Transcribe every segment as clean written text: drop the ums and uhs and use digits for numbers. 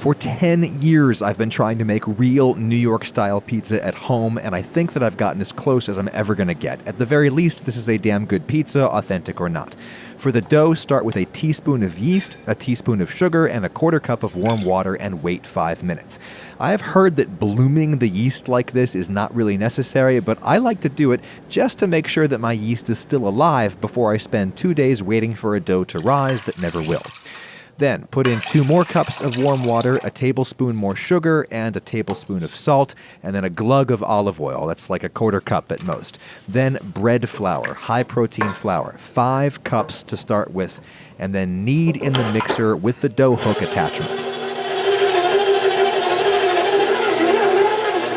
For 10 years, I've been trying to make real New York-style pizza at home, and I think that I've gotten as close as I'm ever going to get. At the very least, this is a damn good pizza, authentic or not. For the dough, start with a teaspoon of yeast, a teaspoon of sugar, and a quarter cup of warm water, and wait 5 minutes. I have heard that blooming the yeast like this is not really necessary, but I like to do it just to make sure that my yeast is still alive before I spend 2 days waiting for a dough to rise that never will. Then, put in 2 more cups of warm water, a tablespoon more sugar, and a tablespoon of salt, and then a glug of olive oil. That's like a quarter cup at most. Then, bread flour, high-protein flour, 5 cups to start with, and then knead in the mixer with the dough hook attachment.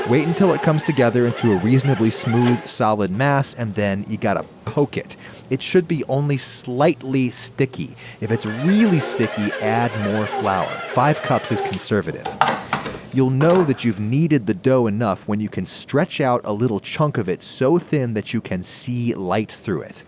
Wait until it comes together into a reasonably smooth, solid mass, and then you gotta poke it. It should be only slightly sticky. If it's really sticky, add more flour. 5 cups is conservative. You'll know that you've kneaded the dough enough when you can stretch out a little chunk of it so thin that you can see light through it.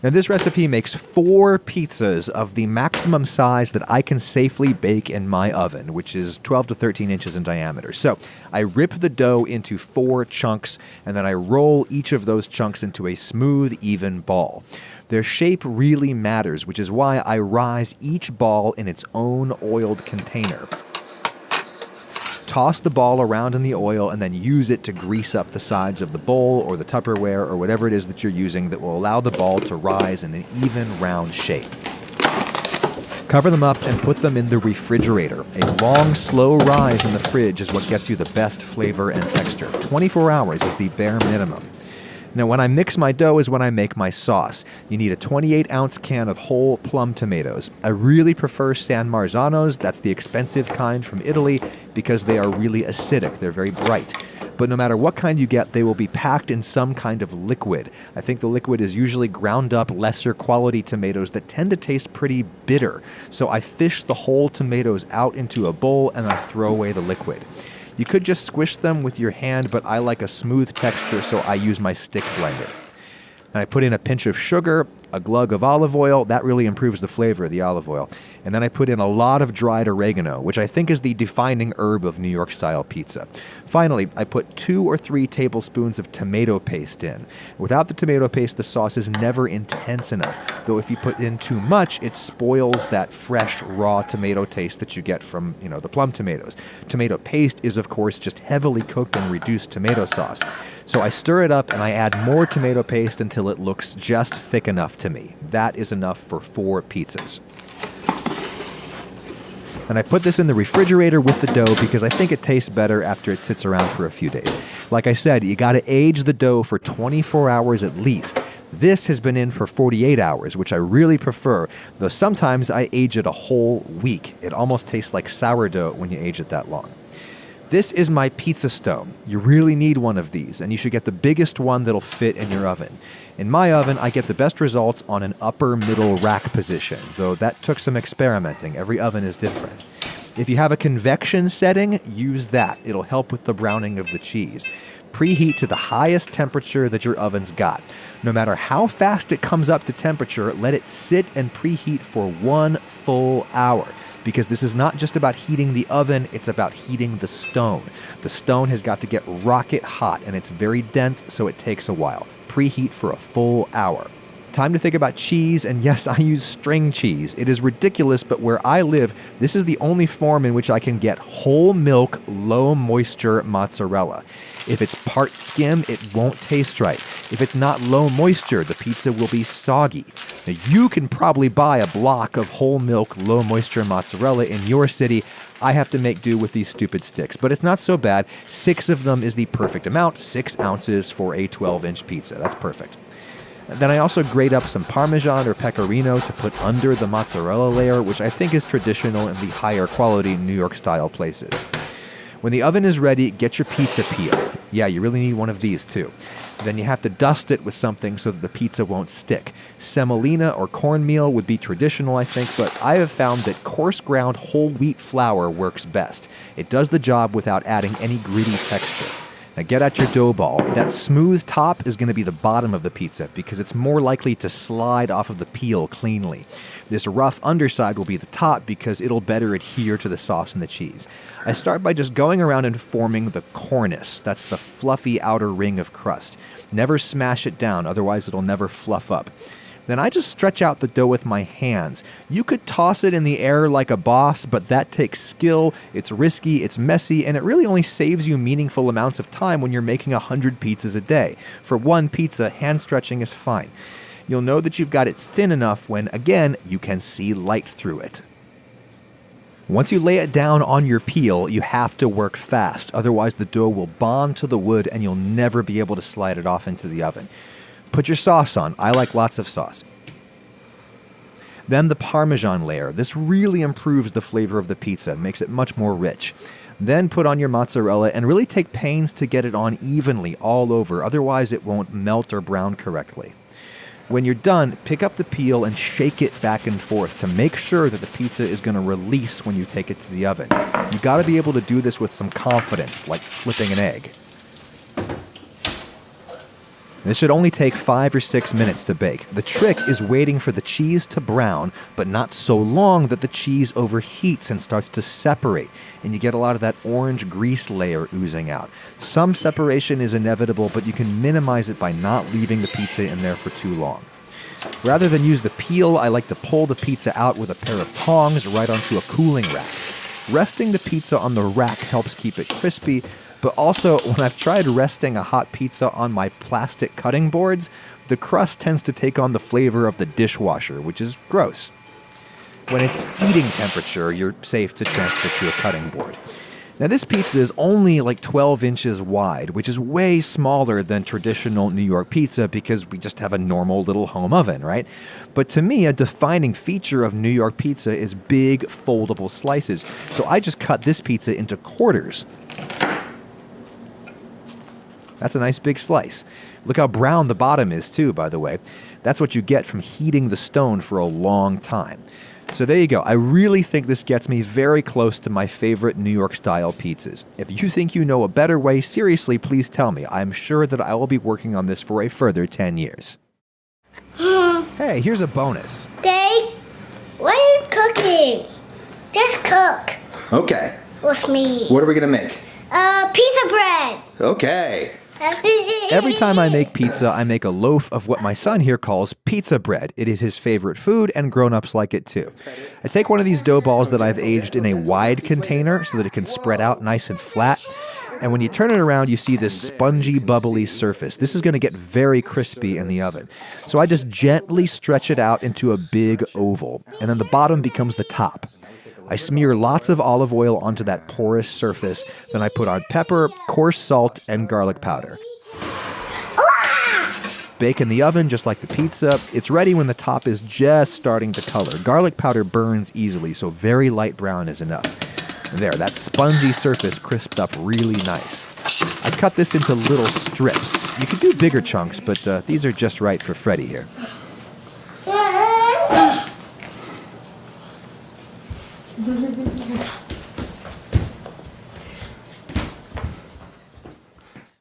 Now, this recipe makes 4 pizzas of the maximum size that I can safely bake in my oven, which is 12 to 13 inches in diameter. So I rip the dough into 4 chunks, and then I roll each of those chunks into a smooth, even ball. Their shape really matters, which is why I rise each ball in its own oiled container. Toss the ball around in the oil and then use it to grease up the sides of the bowl or the Tupperware or whatever it is that you're using that will allow the ball to rise in an even, round shape. Cover them up and put them in the refrigerator. A long, slow rise in the fridge is what gets you the best flavor and texture. 24 hours is the bare minimum. Now, when I mix my dough is when I make my sauce. You need a 28-ounce can of whole plum tomatoes. I really prefer San Marzanos. That's the expensive kind from Italy because they are really acidic. They're very bright. But no matter what kind you get, they will be packed in some kind of liquid. I think the liquid is usually ground up, lesser quality tomatoes that tend to taste pretty bitter. So I fish the whole tomatoes out into a bowl and I throw away the liquid. You could just squish them with your hand, but I like a smooth texture, so I use my stick blender. And I put in a pinch of sugar, a glug of olive oil. That really improves the flavor of the olive oil. And then I put in a lot of dried oregano, which I think is the defining herb of New York-style pizza. Finally, I put 2 or 3 tablespoons of tomato paste in. Without the tomato paste, the sauce is never intense enough, though if you put in too much, it spoils that fresh, raw tomato taste that you get from, the plum tomatoes. Tomato paste is, of course, just heavily cooked and reduced tomato sauce. So I stir it up and I add more tomato paste until it looks just thick enough to me. That is enough for 4 pizzas. And I put this in the refrigerator with the dough because I think it tastes better after it sits around for a few days. Like I said, you gotta age the dough for 24 hours at least. This has been in for 48 hours, which I really prefer, though sometimes I age it a whole week. It almost tastes like sourdough when you age it that long. This is my pizza stone. You really need one of these, and you should get the biggest one that'll fit in your oven. In my oven, I get the best results on an upper middle rack position, though that took some experimenting. Every oven is different. If you have a convection setting, use that. It'll help with the browning of the cheese. Preheat to the highest temperature that your oven's got. No matter how fast it comes up to temperature, let it sit and preheat for 1 full hour. Because this is not just about heating the oven, it's about heating the stone. The stone has got to get rocket hot, and it's very dense, so it takes a while. Preheat for a full hour. Time to think about cheese, and yes, I use string cheese. It is ridiculous, but where I live, this is the only form in which I can get whole milk, low moisture mozzarella. If it's part skim, it won't taste right. If it's not low moisture, the pizza will be soggy. Now, you can probably buy a block of whole milk, low moisture mozzarella in your city. I have to make do with these stupid sticks, but it's not so bad. 6 of them is the perfect amount, 6 ounces for a 12-inch pizza. That's perfect. Then I also grate up some Parmesan or Pecorino to put under the mozzarella layer, which I think is traditional in the higher quality New York-style places. When the oven is ready, get your pizza peel. Yeah, you really need one of these too. Then you have to dust it with something so that the pizza won't stick. Semolina or cornmeal would be traditional, I think, but I have found that coarse ground whole wheat flour works best. It does the job without adding any gritty texture. Now get out your dough ball. That smooth top is going to be the bottom of the pizza because it's more likely to slide off of the peel cleanly. This rough underside will be the top because it'll better adhere to the sauce and the cheese. I start by just going around and forming the cornice. That's the fluffy outer ring of crust. Never smash it down, otherwise it'll never fluff up. Then I just stretch out the dough with my hands. You could toss it in the air like a boss, but that takes skill, it's risky, it's messy, and it really only saves you meaningful amounts of time when you're making 100 pizzas a day. For one pizza, hand stretching is fine. You'll know that you've got it thin enough when, again, you can see light through it. Once you lay it down on your peel, you have to work fast, otherwise the dough will bond to the wood and you'll never be able to slide it off into the oven. Put your sauce on. I like lots of sauce. Then the Parmesan layer. This really improves the flavor of the pizza, makes it much more rich. Then put on your mozzarella and really take pains to get it on evenly all over, otherwise it won't melt or brown correctly. When you're done, pick up the peel and shake it back and forth to make sure that the pizza is going to release when you take it to the oven. You got to be able to do this with some confidence, like flipping an egg. This should only take 5 or 6 minutes to bake. The trick is waiting for the cheese to brown, but not so long that the cheese overheats and starts to separate, and you get a lot of that orange grease layer oozing out. Some separation is inevitable, but you can minimize it by not leaving the pizza in there for too long. Rather than use the peel, I like to pull the pizza out with a pair of tongs right onto a cooling rack. Resting the pizza on the rack helps keep it crispy, but also, when I've tried resting a hot pizza on my plastic cutting boards, the crust tends to take on the flavor of the dishwasher, which is gross. When it's eating temperature, you're safe to transfer to a cutting board. Now, this pizza is only like 12 inches wide, which is way smaller than traditional New York pizza because we just have a normal little home oven, right? But to me, a defining feature of New York pizza is big, foldable slices. So I just cut this pizza into quarters. That's a nice big slice. Look how brown the bottom is too, by the way. That's what you get from heating the stone for a long time. So there you go. I really think this gets me very close to my favorite New York-style pizzas. If you think you know a better way, seriously, please tell me. I'm sure that I will be working on this for a further 10 years. Hey, here's a bonus. Dave, what are you cooking? Just cook. Okay. With me. What are we going to make? Pizza bread. Okay. Every time I make pizza, I make a loaf of what my son here calls pizza bread. It is his favorite food, and grown-ups like it too. I take one of these dough balls that I've aged in a wide container so that it can spread out nice and flat. And when you turn it around, you see this spongy, bubbly surface. This is going to get very crispy in the oven. So I just gently stretch it out into a big oval, and then the bottom becomes the top. I smear lots of olive oil onto that porous surface. Then I put on pepper, coarse salt, and garlic powder. Bake in the oven just like the pizza. It's ready when the top is just starting to color. Garlic powder burns easily, so very light brown is enough. There, that spongy surface crisped up really nice. I cut this into little strips. You could do bigger chunks, but these are just right for Freddie here.